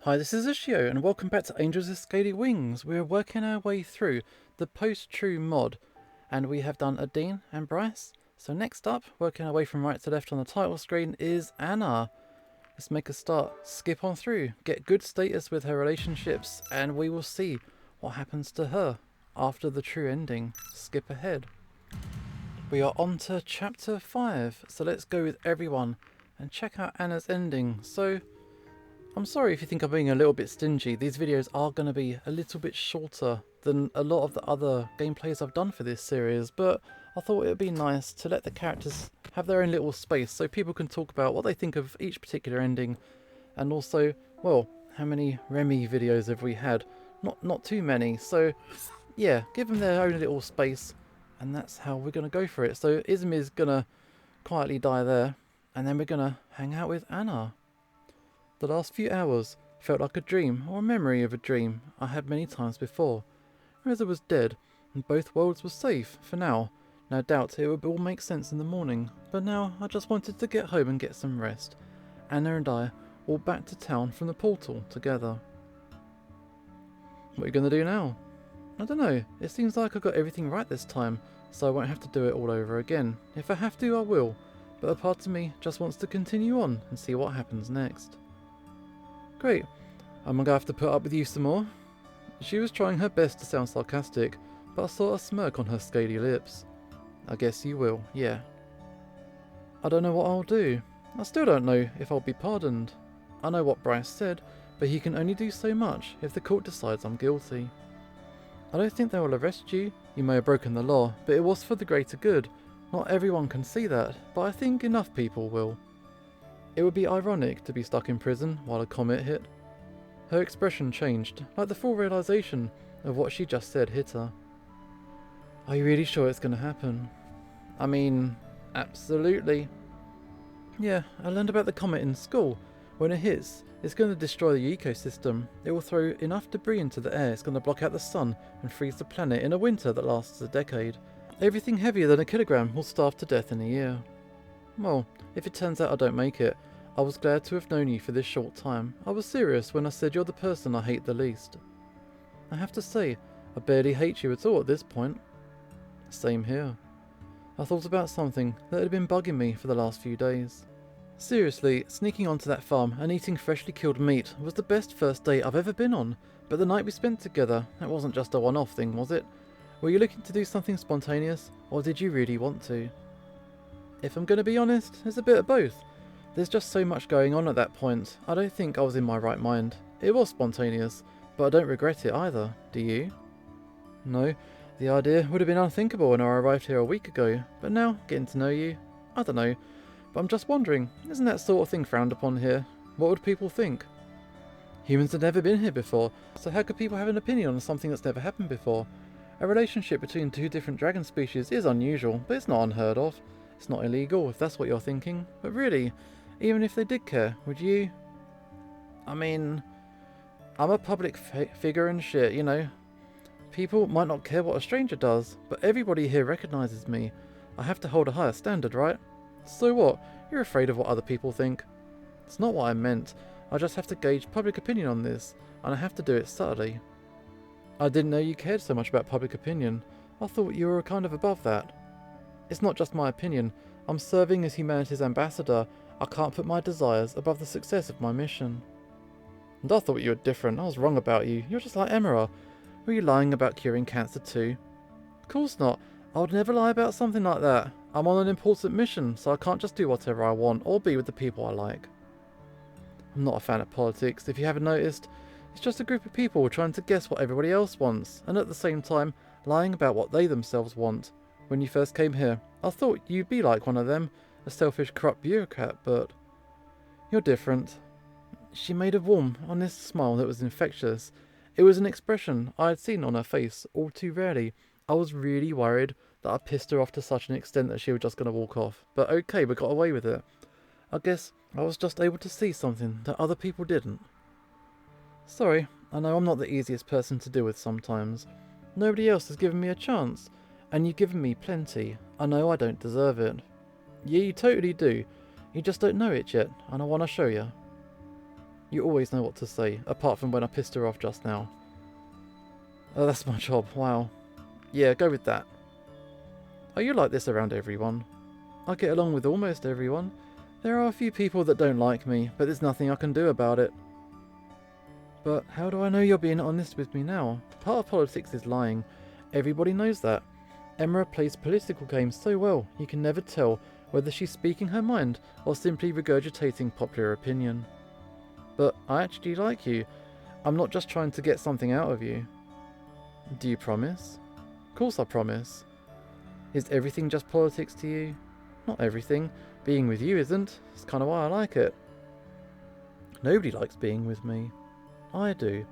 Hi, this is Ishio, and welcome back to Angels with Scaly Wings. We're working our way through the post-true mod, and we have done Adine and Bryce. So next up, working our way from right to left on the title screen, is Anna. Let's make a start. Skip on through, get good status with her relationships, and we will see what happens to her after the true ending. Skip ahead. We are on to chapter 5, so let's go with everyone and check out Anna's ending. So, I'm sorry if you think I'm being a little bit stingy. These videos are going to be a little bit shorter than a lot of the other gameplays I've done for this series, but I thought it would be nice to let the characters have their own little space so people can talk about what they think of each particular ending, and also, well, how many Remy videos have we had? Not too many, so yeah, give them their own little space, and that's how we're going to go for it. So Izmir's going to quietly die there, and then we're going to hang out with Anna. The last few hours felt like a dream or a memory of a dream I had many times before. Reza was dead, and both worlds were safe for now. No doubt it would all make sense in the morning, but now I just wanted to get home and get some rest. Anna and I walked back to town from the portal together. What are you going to do now? I don't know, it seems like I got everything right this time, so I won't have to do it all over again. If I have to, I will, but a part of me just wants to continue on and see what happens next. Great, I'm gonna have to put up with you some more. She was trying her best to sound sarcastic, but I saw a smirk on her scaly lips. I guess you will, yeah. I don't know what I'll do. I still don't know if I'll be pardoned. I know what Bryce said, but he can only do so much if the court decides I'm guilty. I don't think they will arrest you. You may have broken the law, but it was for the greater good. Not everyone can see that, but I think enough people will. It would be ironic to be stuck in prison while a comet hit. Her expression changed, like the full realization of what she just said hit her. Are you really sure it's going to happen? I mean, absolutely. Yeah, I learned about the comet in school. When it hits, it's going to destroy the ecosystem. It will throw enough debris into the air, it's going to block out the sun and freeze the planet in a winter that lasts a decade. Everything heavier than a kilogram will starve to death in a year. Well, if it turns out I don't make it, I was glad to have known you for this short time. I was serious when I said you're the person I hate the least. I have to say, I barely hate you at all at this point. Same here. I thought about something that had been bugging me for the last few days. Seriously, sneaking onto that farm and eating freshly killed meat was the best first date I've ever been on, but the night we spent together, that wasn't just a one-off thing, was it? Were you looking to do something spontaneous, or did you really want to? If I'm going to be honest, it's a bit of both. There's just so much going on at that point, I don't think I was in my right mind. It was spontaneous, but I don't regret it either, do you? No, the idea would have been unthinkable when I arrived here a week ago, but now, getting to know you, I don't know. But I'm just wondering, isn't that sort of thing frowned upon here? What would people think? Humans have never been here before, so how could people have an opinion on something that's never happened before? A relationship between two different dragon species is unusual, but it's not unheard of. It's not illegal, if that's what you're thinking. But really, even if they did care, would you? I mean, I'm a public figure and shit, you know. People might not care what a stranger does, but everybody here recognises me. I have to hold a higher standard, right? So what? You're afraid of what other people think. It's not what I meant. I just have to gauge public opinion on this, and I have to do it subtly. I didn't know you cared so much about public opinion. I thought you were kind of above that. It's not just my opinion. I'm serving as humanity's ambassador. I can't put my desires above the success of my mission. And I thought you were different. I was wrong about you. You're just like Emera. Were you lying about curing cancer too? Of course not. I would never lie about something like that. I'm on an important mission, so I can't just do whatever I want or be with the people I like. I'm not a fan of politics, if you haven't noticed. It's just a group of people trying to guess what everybody else wants, and at the same time, lying about what they themselves want. When you first came here, I thought you'd be like one of them, a selfish, corrupt bureaucrat, but you're different. She made a warm, honest smile that was infectious. It was an expression I had seen on her face all too rarely. I was really worried that I pissed her off to such an extent that she was just going to walk off. But okay, we got away with it. I guess I was just able to see something that other people didn't. Sorry, I know I'm not the easiest person to deal with sometimes. Nobody else has given me a chance, and you've given me plenty. I know I don't deserve it. Yeah, you totally do. You just don't know it yet, and I want to show you. You always know what to say, apart from when I pissed her off just now. Oh, that's my job, wow. Yeah, go with that. Are you like this around everyone? I get along with almost everyone. There are a few people that don't like me, but there's nothing I can do about it. But how do I know you're being honest with me now? Part of politics is lying. Everybody knows that. Emma plays political games so well, you can never tell whether she's speaking her mind or simply regurgitating popular opinion. But I actually like you. I'm not just trying to get something out of you. Do you promise? Of course I promise. Is everything just politics to you? Not everything. Being with you isn't. It's kind of why I like it. Nobody likes being with me. I do.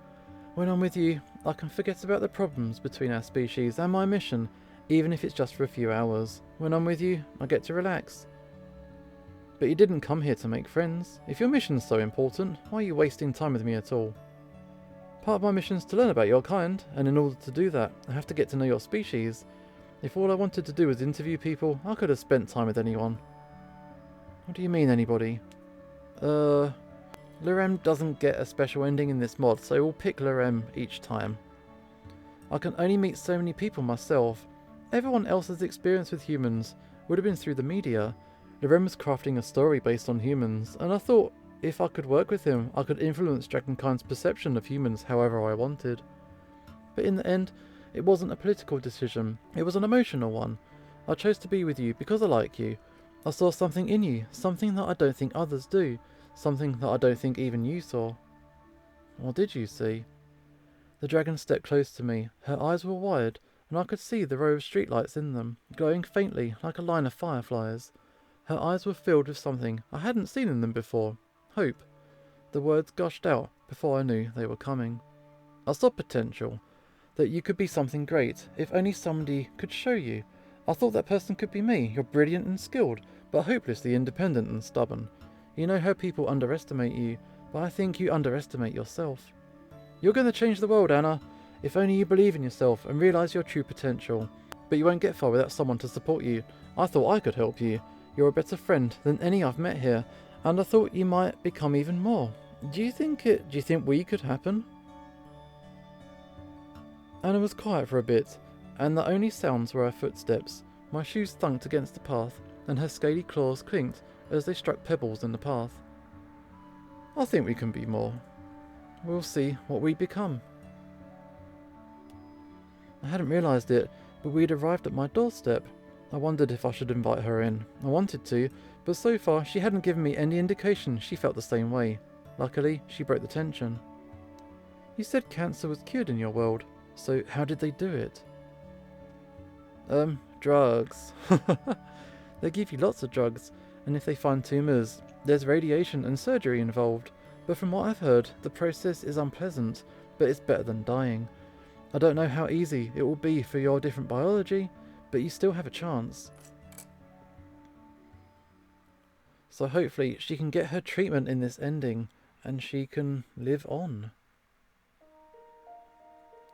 When I'm with you, I can forget about the problems between our species and my mission, even if it's just for a few hours. When I'm with you, I get to relax. But you didn't come here to make friends. If your mission's so important, why are you wasting time with me at all? Part of my mission's to learn about your kind, and in order to do that, I have to get to know your species. If all I wanted to do was interview people, I could have spent time with anyone. What do you mean, anybody? Lorem doesn't get a special ending in this mod, so we'll pick Lorem each time. I can only meet so many people myself. Everyone else's experience with humans would have been through the media. Lorem was crafting a story based on humans, and I thought if I could work with him, I could influence Dragonkind's perception of humans however I wanted. But in the end, it wasn't a political decision, it was an emotional one. I chose to be with you because I like you. I saw something in you, something that I don't think others do, something that I don't think even you saw. What did you see? The dragon stepped close to me. Her eyes were wide, and I could see the row of streetlights in them, glowing faintly like a line of fireflies. Her eyes were filled with something I hadn't seen in them before. Hope. The words gushed out before I knew they were coming. I saw potential. That you could be something great, if only somebody could show you. I thought that person could be me. You're brilliant and skilled, but hopelessly independent and stubborn. You know how people underestimate you, but I think you underestimate yourself. You're going to change the world, Anna. If only you believe in yourself and realise your true potential. But you won't get far without someone to support you. I thought I could help you. You're a better friend than any I've met here, and I thought you might become even more. Do you think we could happen? Anna was quiet for a bit, and the only sounds were her footsteps. My shoes thunked against the path, and her scaly claws clinked as they struck pebbles in the path. I think we can be more. We'll see what we become. I hadn't realised it, but we'd arrived at my doorstep. I wondered if I should invite her in. I wanted to, but so far she hadn't given me any indication she felt the same way. Luckily, she broke the tension. You said cancer was cured in your world, so how did they do it? Drugs. They give you lots of drugs, and if they find tumours, there's radiation and surgery involved. But from what I've heard, the process is unpleasant, but it's better than dying. I don't know how easy it will be for your different biology, but you still have a chance. So hopefully she can get her treatment in this ending, and she can live on.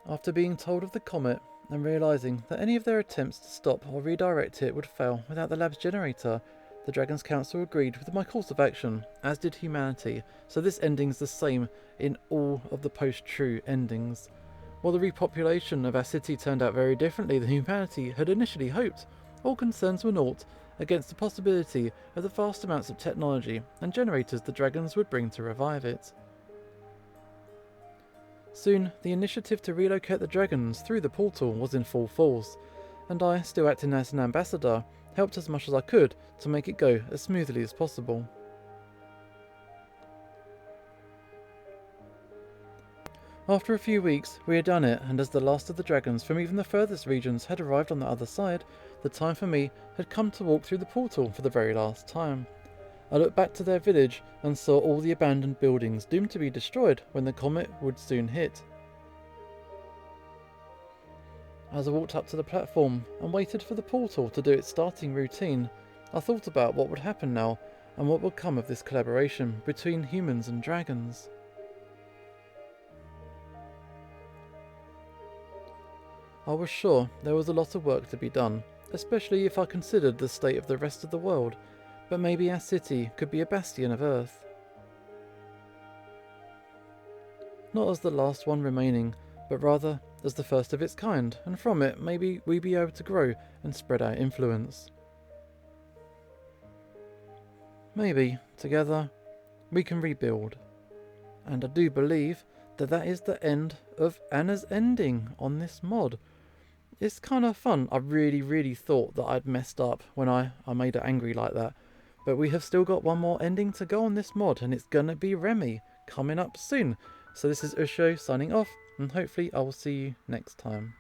After being told of the comet, and realising that any of their attempts to stop or redirect it would fail without the lab's generator, the Dragon's Council agreed with my course of action, as did humanity, so this ending's the same in all of the post-true endings. While the repopulation of our city turned out very differently than humanity had initially hoped, all concerns were naught against the possibility of the vast amounts of technology and generators the dragons would bring to revive it. Soon, the initiative to relocate the dragons through the portal was in full force, and I, still acting as an ambassador, helped as much as I could to make it go as smoothly as possible. After a few weeks, we had done it, and as the last of the dragons from even the furthest regions had arrived on the other side, the time for me had come to walk through the portal for the very last time. I looked back to their village and saw all the abandoned buildings doomed to be destroyed when the comet would soon hit. As I walked up to the platform and waited for the portal to do its starting routine, I thought about what would happen now and what would come of this collaboration between humans and dragons. I was sure there was a lot of work to be done, especially if I considered the state of the rest of the world, but maybe our city could be a bastion of Earth. not as the last one remaining, but rather as the first of its kind, and from it maybe we be able to grow and spread our influence. Maybe, together, we can rebuild. And I do believe that that is the end of Anna's ending on this mod. It's kind of fun. I really thought that I'd messed up when I made her angry like that. But we have still got one more ending to go on this mod, and it's gonna be Remy, coming up soon. So this is Usho signing off, and hopefully I will see you next time.